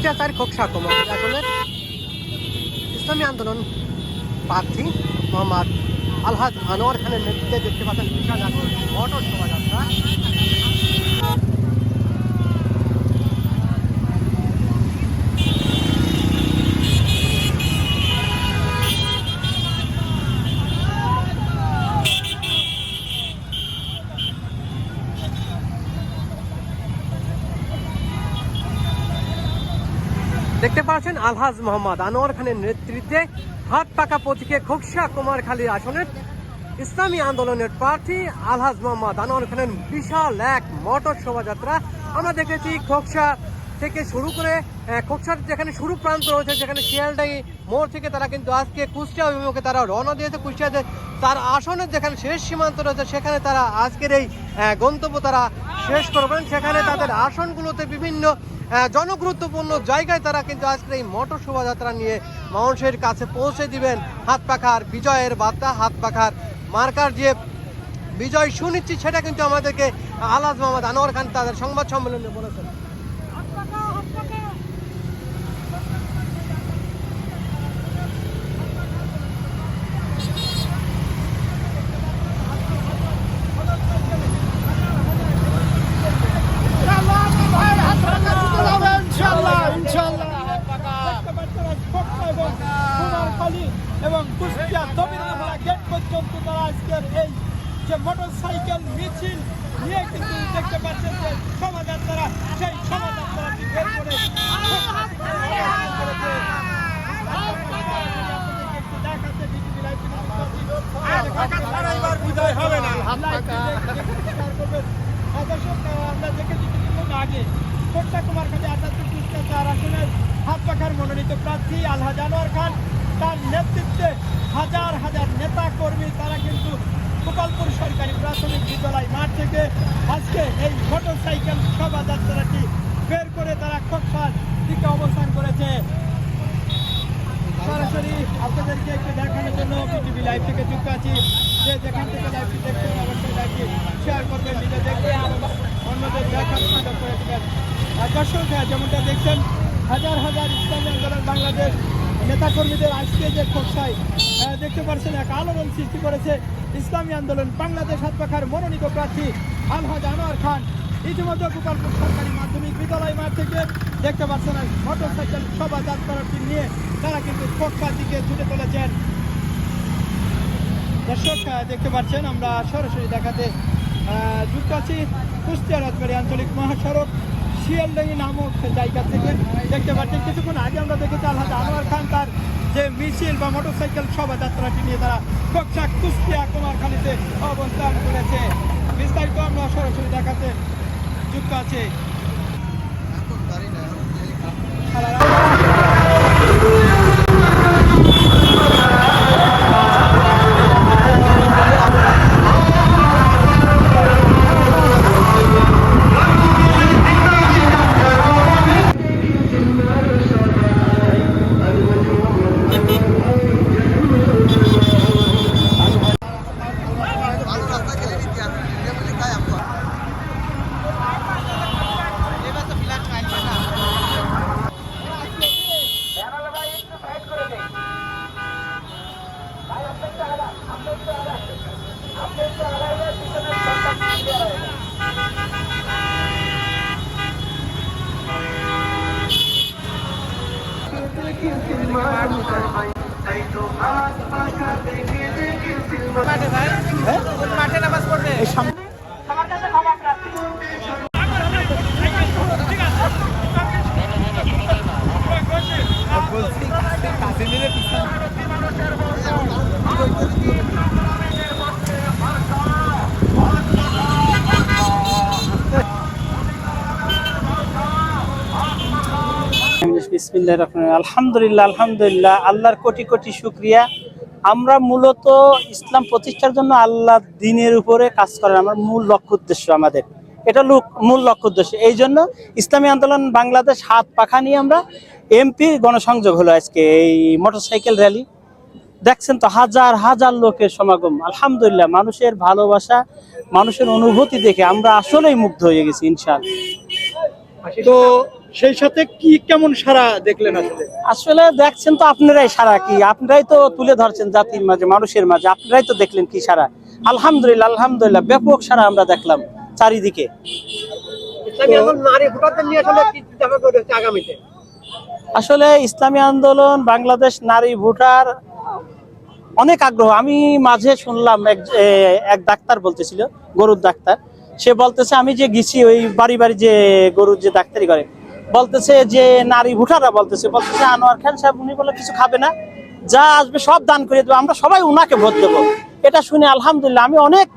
কুষ্টিয়া 4 খোকসা কমল আসনের ইসলামী আন্দোলন প্রার্থী মোহাম্মদ আলহাজ আনোয়ার খানের নেতৃত্বে দেখতে পাচ্ছেন বিশাল মোটর শোভাযাত্রা। দেখতে পাচ্ছেন আলহাজ মোহাম্মদ আনোয়ার খানের নেতৃত্বে হাত পাকা প্রতীকে খোকসা কুমারখালী আসনের ইসলামী আন্দোলনের প্রার্থী আলহাজ মোহাম্মদ আনোয়ার খানের বিশাল এক মোটর শোভাযাত্রা আমরা দেখেছি। খোকসা থেকে শুরু করে খোকসার যেখানে শুরু প্রান্ত রয়েছে যেখানে শিয়ালডাঙ্গি মোড় থেকে তারা কিন্তু আজকে কুষ্টিয়া অভিমুখে তারা রওনা দিয়েছে। কুষ্টিয়াতে তার আসনের যেখানে শেষ সীমান্ত রয়েছে সেখানে তারা আজকের এই গন্তব্য তারা শেষ করবেন। সেখানে তাদের আসনগুলোতে বিভিন্ন জনগুরুত্বপূর্ণ জায়গায় তারা কিন্তু আজকের এই মোটর শোভাযাত্রা নিয়ে মানুষের কাছে পৌঁছে দিবেন হাত পাখার বিজয়ের বার্তা, হাত পাখার মার্কার যে বিজয় সুনিশ্চিত সেটা কিন্তু আমাদেরকে আলহাজ মোহাম্মদ আনোয়ার খান তাদের সংবাদ সম্মেলনে বলেছেন। এবং কুষ্টিয়া দবিরপাড়া গেট পর্যন্ত তারা আজকের এই যে মোটরসাইকেল মিছিল নিয়ে কিন্তু দেখতে পাচ্ছেন যে শোভাযাত্রা সেই শোভাযাত্রাটি বের করে আমরা দেখেছি কিছুক্ষণ আগে খোকসা কুমারখালী 78 কুষ্টিয়া 4 আসনের হাত পাখার মনোনীত প্রার্থী আলহাজ আনোয়ার খান তার নেতৃত্বে হাজার হাজার নেতা কর্মী তারা কিন্তু গোপালপুর সরকারি প্রাথমিক বিদ্যালয় মাঠ থেকে আজকে এই মোটরসাইকেল শোভাযাত্রাটি বের করে তারা খোকসার দিকে অবস্থান করেছে। সরাসরি আপনাদেরকে একটু দেখানোর জন্য বিটিভি লাইভ থেকে যুক্ত আছি। যে যেখান থেকে লাইভটি দেখবেন অবশ্যই লাইভটি শেয়ার করবেন, নিজে দেখবেন অন্যদের দেখার সুযোগ করে দেবেন। দর্শক যেমনটা দেখছেন হাজার হাজার ইসলামী আন্দোলন বাংলাদেশ নেতাকর্মীদের আজকে যে খোকসায় দেখতে পাচ্ছেন এক আলোড়ন সৃষ্টি করেছে ইসলামী আন্দোলন বাংলাদেশ হাত পাখার মনোনীত প্রার্থী আলহাজ আনোয়ার খান। ইতিমধ্যে গোপালপুর সরকারি মাধ্যমিক বিদ্যালয় মাঠ থেকে দেখতে পাচ্ছেন মোটরসাইকেল শোভাযাত্রাটি নিয়ে তারা কিন্তু খোকসার দিকে ছুটে চলেছেন। দর্শক দেখতে পাচ্ছেন আমরা সরাসরি দেখাতে যুক্ত আছি কুষ্টিয়া রাজবাড়ী আঞ্চলিক মহাসড়ক শিয়ালডাঙ্গি নামক জায়গা থেকে দেখতে পাচ্ছেন কিছুক্ষণ আগে আমরা দেখেছি আলহাজ আনোয়ার খান তার যে মিছিল বা মোটরসাইকেল শোভাযাত্রাটি নিয়ে তারা খোকসা কুষ্টিয়া কুমারখালীতে অবস্থান করেছে। বিস্তারিত আমরা সরাসরি দেখাতে যুক্ত আছে। মাঠে নামাজ পড়বে আলহামদুলিল্লাহ আলহামদুলিল্লাহ আল্লাহর কোটি কোটি শুকরিয়া। আমরা মূলত ইসলাম প্রতিষ্ঠার জন্য আল্লাহ দ্বীনের উপরে কাজ করার আমার মূল লক্ষ্য উদ্দেশ্য, আমাদের এটা মূল লক্ষ্য উদ্দেশ্য। এই জন্য ইসলামী আন্দোলন বাংলাদেশ হাত পাখা নিয়ে আমরা এমপি গণসংযোগ হলো আজকে এই মোটরসাইকেল র্যালি। দেখছেন তো হাজার হাজার লোকের সমাগম। আলহামদুলিল্লাহ মানুষের ভালোবাসা, মানুষের অনুভূতি দেখে আমরা আসলেই মুগ্ধ হয়ে গেছি ইনশাআল্লাহ। তো সেই সাথে কি কেমন সারা দেখলেন আসলে? আসলে দেখছেন তো আপনারাই, সারা কি আপনারাই তো তুলে ধরছেন জাতির মাঝে, মানুষের মাঝে, আপনারাই তো দেখলেন কি সারা। আলহামদুলিল্লাহ, আলহামদুলিল্লাহ, ব্যাপক সারা আমরা দেখলাম চারিদিকে। ইসলামী আন্দোলন নারী ভোটারদের নিয়ে আসলে কি চিন্তা ভাবনা করেছে আগামীতে? আসলে ইসলামী আন্দোলন বাংলাদেশ নারী ভোটার অনেক আগ্রহ। আমি মাঝে শুনলাম এক ডাক্তার বলতেছিল, গরুর ডাক্তার, সে বলতেছে আমি যে গেছি ওই বাড়ি বাড়ি যে গরুর যে ডাক্তারি করে, বলতেছে যে নারী ভোটাররা বলতেছে আনোয়ার খান সাহেব উনি বলে কিছু খাবে না, যা আসবে সব দান করে দেবো, আমরা সবাই উনাকে ভোট দেবো। এটা শুনে আলহামদুলিল্লাহ আমি অনেক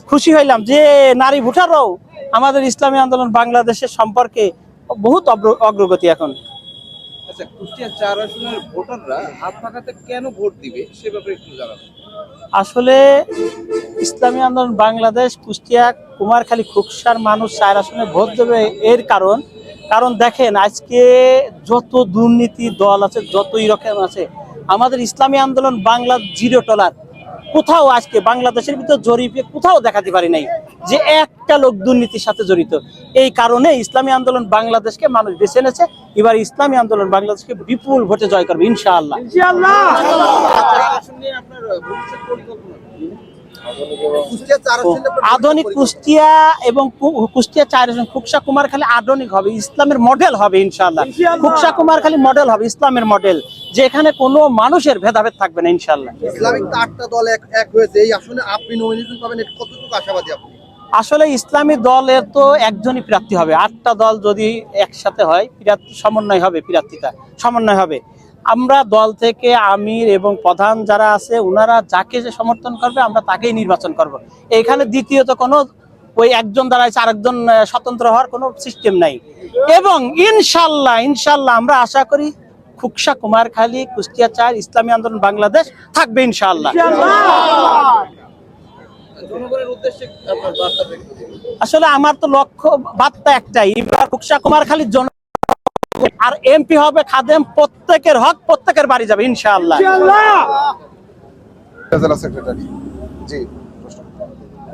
খুশি হইলাম যে নারী ভোটাররাও আমাদের ইসলামী আন্দোলন বাংলাদেশের সম্পর্কে বহুত অগ্রগতি এখন। আচ্ছা, কুষ্টিয়া 4 আসনের ভোটাররা হাত পাখাতে কেন ভোট দিবে সে ব্যাপারে একটু জানাবেন। আসলে ইসলামী আন্দোলন বাংলাদেশ কুষ্টিয়া কুমারখালী খুকসার মানুষ 4 আসনে ভোট দেবে এর কারণ দেখেন আজকে যত দুর্নীতি দল আছে, যতই রকম আছে, আমাদের ইসলামী আন্দোলন বাংলা জিরো টলার। কোথাও আজকে বাংলাদেশের ভিতর জরিপে কোথাও দেখাতে পারি নাই যে একটা লোক দুর্নীতির সাথে জড়িত। এই কারণে ইসলামী আন্দোলন বাংলাদেশকে মানুষ বেছে নিয়েছে। এবার ইসলামী আন্দোলন বাংলাদেশকে বিপুল ভোটে জয় করবে ইনশাআল্লাহ। আধুনিক কুষ্টিয়া এবং কুষ্টিয়া 4 আসন খুকসা কুমারখালী আধুনিক হবে, ইসলামের মডেল হবে ইনশাআল্লাহ। খুকসা কুমারখালী মডেল হবে, ইসলামের মডেল, যেখানে কোনো মানুষের ভেদাভেদ থাকবে না ইনশাআল্লাহ। ইসলামিক 8টা দল এক হয়েছে, এই আসলে আপনি নমিনেশন পাবেন, এটা কতটুকু আশাবাদী আপনি? আসলে ইসলামী দলের তো একজনই প্রার্থী হবে, 8টা দল যদি একসাথে হয় সমন্বয় হবে। আমরা দল থেকে আমির এবং প্রধান যারা আছে ওনারা যাকে যে সমর্থন করবে আমরা তাকেই নির্বাচন করব। এখানে দ্বিতীয়ত কোনো ওই একজন দাঁড়াইছে আরেকজন স্বতন্ত্র হওয়ার কোনো সিস্টেম নাই। এবং ইনশাল্লাহ আমরা আশা করি খুকসা কুমারখালী কুষ্টিয়া 4 ইসলামী আন্দোলন বাংলাদেশ থাকবে ইনশাআল্লাহ। জনগণের উদ্দেশ্যে আপনার বার্তা ব্যক্ত করুন। আসলে আমার তো লক্ষ্য বার্তা একটাই, এবার খুকসা কুমারখালীর জন্য আর এমপি হবে খাদেম, প্রত্যেকের হক প্রত্যেকের বাড়ি যাবে ইনশাআল্লাহ। জেলা সেক্রেটারি জি।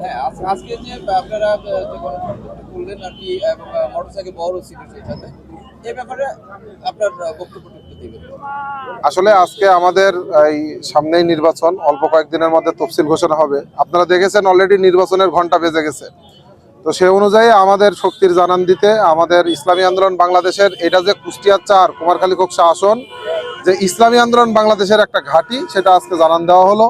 হ্যাঁ, আজকে যে আপনারা যে গণসংযোগটা করলেন আর কি, এবং মোটরসাইকেল বড় ছিল সেই সাথে, এই ব্যাপারে আপনার বক্তব্যটা একটু দিবেন। আসলে আজকে আমাদের এই সামনেই নির্বাচন, অল্প কয়েকদিনের মধ্যে তফসিল ঘোষণা হবে। আপনারা দেখেছেন অলরেডি নির্বাচনের ঘন্টা বেজে গেছে। তো সেই অনুযায়ী আমাদের শক্তির জানান দিতে আমাদের ইসলামী আন্দোলন বাংলাদেশের এটা যে কুষ্টিয়া 4 কুমারখালী খুকসা আসন যে ইসলামী আন্দোলন বাংলাদেশের একটা ঘাঁটি, সেটা আজকে জানান দেওয়া হলো।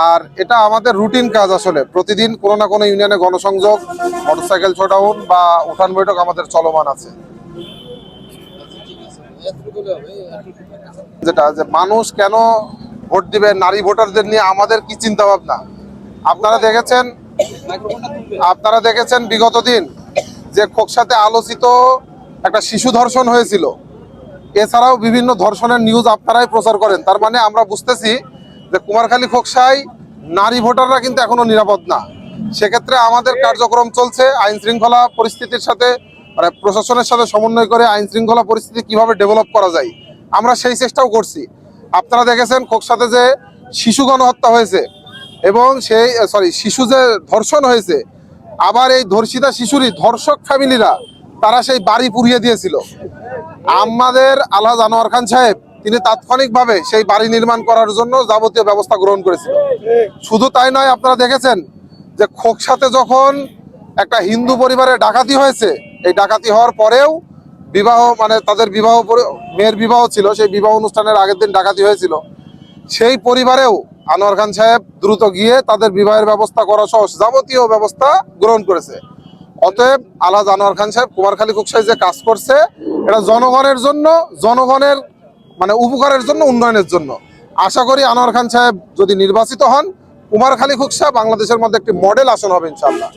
আর এটা আমাদের রুটিন কাজ, আসলে প্রতিদিন কোনো না কোনো ইউনিয়নে গণসংযোগ, মোটরসাইকেল শোডাউন বা উঠান বৈঠক আমাদের চলমান আছে। যেটা যে মানুষ কেন ভোট দিবে, নারী ভোটারদের নিয়ে আমাদের কি চিন্তা ভাবনা, আপনারা দেখেছেন বিগত দিন যে খোকসাতে আলোচিত একটা শিশু ধর্ষণ হয়েছিল। এছাড়াও বিভিন্ন ধর্ষণের নিউজ আপনারাই প্রচার করেন। তার মানে আমরা বুঝতেছি যে কুমারখালী খোকসায় নারী ভোটাররা কিন্তু এখনো নিরাপদ না। সেক্ষেত্রে আমাদের কার্যক্রম চলছে আইন শৃঙ্খলা পরিস্থিতির সাথে, মানে প্রশাসনের সাথে সমন্বয় করে আইন শৃঙ্খলা পরিস্থিতি কিভাবে ডেভেলপ করা যায় আমরা সেই চেষ্টাও করছি। আপনারা দেখেছেন খোকসাতে যে শিশু গণহত্যা হয়েছে এবং শিশু যে ধর্ষণ হয়েছে, আবার এই ধর্ষিতা শিশুরই ধর্ষক ফ্যামিলিরা তারা সেই বাড়ি পুড়িয়ে দিয়েছিল। আমাদের আলহাজ আনোয়ার খান সাহেব তিনি তাৎক্ষণিকভাবে সেই বাড়ি নির্মাণ করার জন্য যাবতীয় ব্যবস্থা গ্রহণ করেছিল। শুধু তাই নয়, আপনারা দেখেছেন যে খোকসাতে যখন একটা হিন্দু পরিবারে ডাকাতি হয়েছে, এই ডাকাতি হওয়ার পরেও বিবাহ, মানে তাদের মেয়ের বিবাহ ছিল, সেই বিবাহ অনুষ্ঠানের আগের দিন ডাকাতি হয়েছিল। সেই পরিবারেও আনোয়ার খান সাহেব দ্রুত গিয়ে তাদের বিবাহের ব্যবস্থা করা সহ যাবতীয় ব্যবস্থা গ্রহণ করেছে। অতএব আলহাজ আনোয়ার খান সাহেব কুমারখালী খুকসায় যে কাজ করছে এটা জনগণের জন্য, জনগণের মানে উপকারের জন্য, উন্নয়নের জন্য। আশা করি আনোয়ার খান সাহেব যদি নির্বাচিত হন, কুমারখালী খুকসা বাংলাদেশের মধ্যে একটি মডেল আসন হবে ইনশাআল্লাহ।